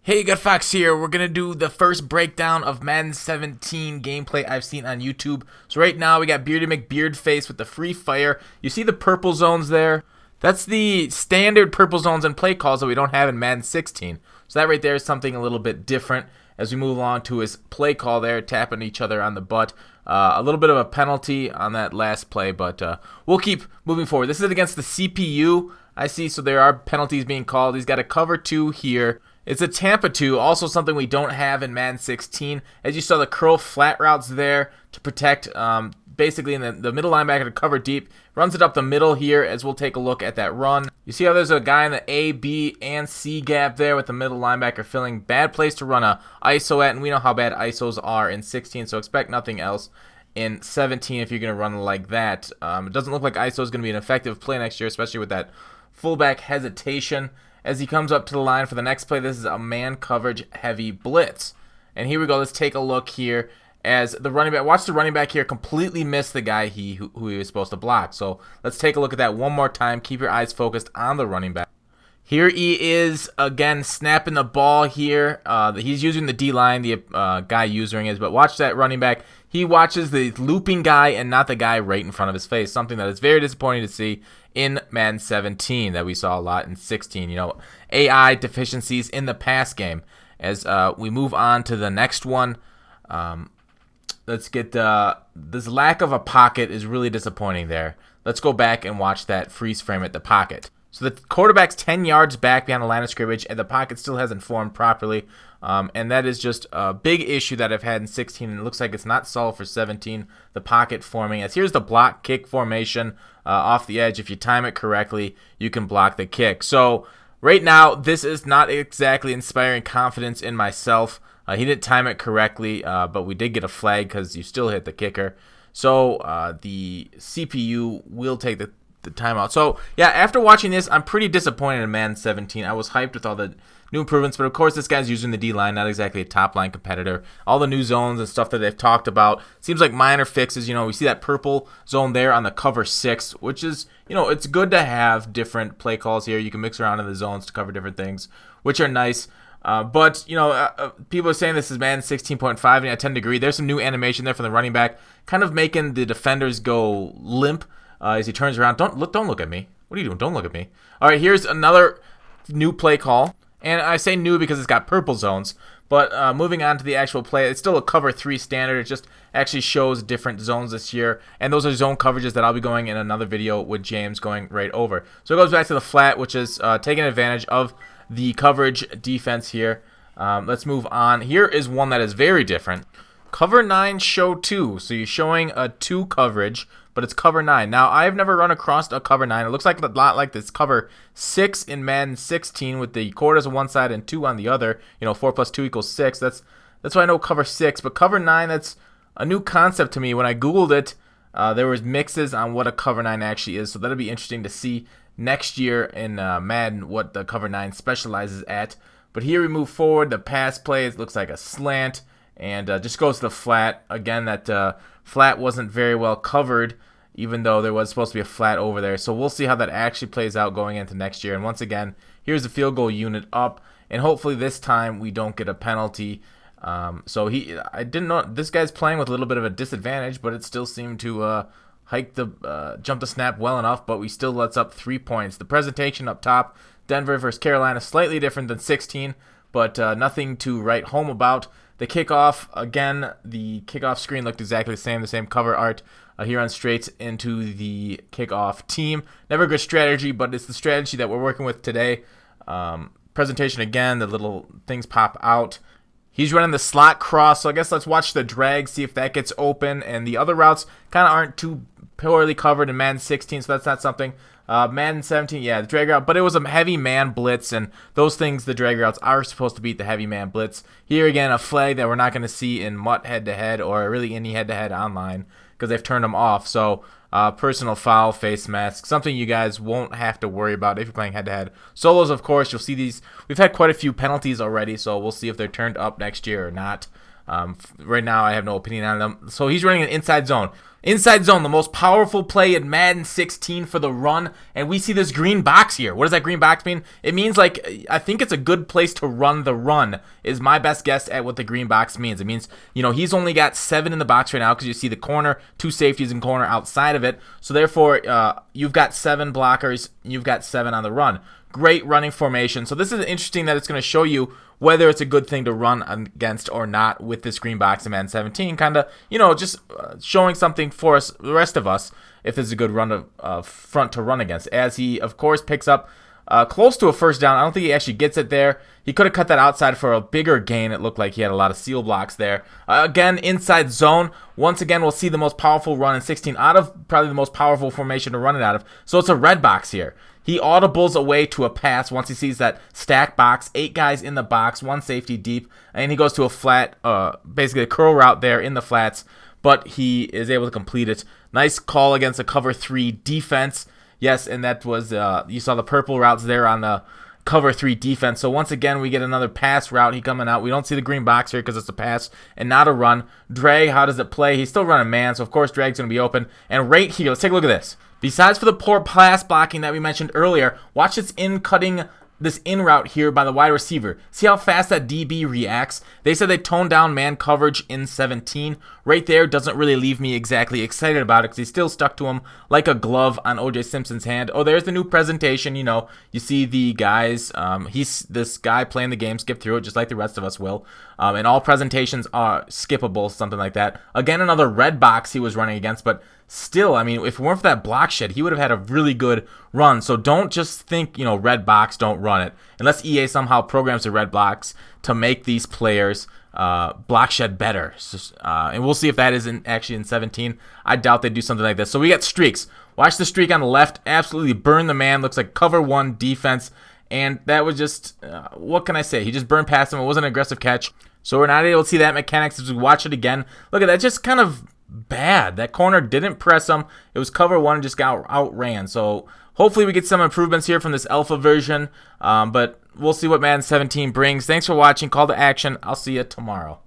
Hey, GutFoxx here. We're going to do the first breakdown of Madden 17 gameplay I've seen on YouTube. So right now we got Beardy McBeardface with the free fire. You see the purple zones there? That's the standard purple zones and play calls that we don't have in Madden 16. So that right there is something a little bit different as we move along to his play call there, tapping each other on the butt. A little bit of a penalty on that last play, but we'll keep moving forward. This is against the CPU, I see, so there are penalties being called. He's got a cover 2 here. It's a Tampa 2, also something we don't have in Madden 16. As you saw, the curl flat routes there to protect basically in the middle linebacker to cover deep. Runs it up the middle here as we'll take a look at that run. You see how there's a guy in the A, B, and C gap there with the middle linebacker filling. Bad place to run a ISO at, and we know how bad ISOs are in 16, so expect nothing else in 17 if you're going to run like that. It doesn't look like ISO is going to be an effective play next year, especially with that fullback hesitation. As he comes up to the line for the next play, this is a man coverage heavy blitz. And here we go. Let's take a look here as the running back. Watch the running back here completely miss the guy who he was supposed to block. So let's take a look at that one more time. Keep your eyes focused on the running back. Here he is again snapping the ball here. He's using the D-line, the guy using is. But watch that running back. He watches the looping guy and not the guy right in front of his face. Something that is very disappointing to see in Madden 17 that we saw a lot in 16. You know, AI deficiencies in the pass game. As we move on to the next one, let's get this lack of a pocket is really disappointing there. Let's go back and watch that freeze frame at the pocket. So the quarterback's 10 yards back behind the line of scrimmage, and the pocket still hasn't formed properly. And that is just a big issue that I've had in 16, and it looks like it's not solved for 17, the pocket forming. As here's the block kick formation off the edge. If you time it correctly, you can block the kick. So right now, this is not exactly inspiring confidence in myself. He didn't time it correctly, but we did get a flag because you still hit the kicker. So the CPU will take the timeout. So yeah, after watching this, I'm pretty disappointed in Madden 17. I was hyped with all the new improvements, but of course this guy's using the D-line, not exactly a top-line competitor. All the new zones and stuff that they've talked about seems like minor fixes. You know, we see that purple zone there on the cover 6, which is, you know, it's good to have different play calls here. You can mix around in the zones to cover different things, which are nice. But, you know, people are saying this is Madden 16.5, and I tend to agree. There's some new animation there from the running back, kind of making the defenders go limp as he turns around. Don't look at me. What are you doing? Don't look at me. All right, here's another new play call. And I say new because it's got purple zones. But moving on to the actual play, it's still a cover 3 standard. It just actually shows different zones this year. And those are zone coverages that I'll be going in another video with James going right over. So it goes back to the flat, which is taking advantage of the coverage defense here. Let's move on. Here is one that is very different. Cover 9 show 2. So you're showing a 2 coverage, but it's cover 9. Now, I've never run across a cover 9. It looks like a lot like this cover 6 in Madden 16 with the quarters on one side and 2 on the other. You know, 4 plus 2 equals 6. That's why I know cover 6. But cover 9, that's a new concept to me. When I Googled it, there was mixes on what a cover 9 actually is. So that'll be interesting to see next year in Madden what the cover 9 specializes at. But here we move forward. The pass play, it looks like a slant. And just goes to the flat. Again, that flat wasn't very well covered, even though there was supposed to be a flat over there. So we'll see how that actually plays out going into next year. And once again, here's the field goal unit up. And hopefully this time we don't get a penalty. So I didn't know. This guy's playing with a little bit of a disadvantage, but it still seemed to jump the snap well enough. But we still lets up 3 points. The presentation up top, Denver versus Carolina, slightly different than 16, but nothing to write home about. The kickoff, again, the kickoff screen looked exactly the same cover art. Here on straight into the kickoff team. Never a good strategy, but it's the strategy that we're working with today. Presentation again, the little things pop out. He's running the slot cross, so I guess let's watch the drag, see if that gets open. And the other routes kind of aren't too poorly covered in Madden 16, so that's not something. Madden 17, yeah, the drag route, but it was a heavy man blitz, and those things, the drag routes, are supposed to beat the heavy man blitz. Here again, a flag that we're not going to see in MUT head-to-head or really any head-to-head online because they've turned them off. So personal foul, face mask, something you guys won't have to worry about if you're playing head-to-head. Solos, of course, you'll see these. We've had quite a few penalties already, so we'll see if they're turned up next year or not. Right now, I have no opinion on them. So he's running an inside zone. Inside zone, the most powerful play in Madden 16 for the run, and we see this green box here. What does that green box mean? It means, like, I think it's a good place to run the run, is my best guess at what the green box means. It means, you know, he's only got 7 in the box right now because you see the corner, 2 safeties and corner outside of it. So therefore, you've got 7 blockers, you've got 7 on the run. Great running formation. So this is interesting that it's going to show you whether it's a good thing to run against or not with this green box in Madden 17. Kind of, you know, just showing something for us, the rest of us, if this is a good run front to run against. As he, of course, picks up close to a first down. I don't think he actually gets it there. He could have cut that outside for a bigger gain. It looked like he had a lot of seal blocks there. Again, inside zone. Once again, we'll see the most powerful run in 16 out of probably the most powerful formation to run it out of. So it's a red box here. He audibles away to a pass once he sees that stack box, 8 guys in the box, 1 safety deep, and he goes to a flat, basically a curl route there in the flats, but he is able to complete it. Nice call against a cover 3 defense. Yes, and that was, you saw the purple routes there on the cover 3 defense. So once again, we get another pass route. He coming out. We don't see the green box here because it's a pass and not a run. Drag, how does it play? He's still running man, so of course Drag's going to be open. And right here, let's take a look at this. Besides for the poor pass blocking that we mentioned earlier, watch this this in route here by the wide receiver. See how fast that DB reacts? They said they toned down man coverage in 17. Right there doesn't really leave me exactly excited about it because he's still stuck to him like a glove on O.J. Simpson's hand. Oh, there's the new presentation. You know, you see the guys. He's this guy playing the game, skip through it just like the rest of us will. And all presentations are skippable, something like that. Again, another red box he was running against, but still, I mean, if it weren't for that block shed, he would have had a really good run. So don't just think, you know, red box, don't run it. Unless EA somehow programs the red box to make these players block shed better. And we'll see if that is actually in 17. I doubt they do something like this. So we got streaks. Watch the streak on the left. Absolutely burn the man. Looks like cover 1 defense. And that was just, what can I say? He just burned past him. It wasn't an aggressive catch. So we're not able to see that mechanics as we watch it again. Look at that. Just kind of bad. That corner didn't press him. It was cover 1 and just got outran. So hopefully we get some improvements here from this alpha version. But we'll see what Madden 17 brings. Thanks for watching. Call to action. I'll see you tomorrow.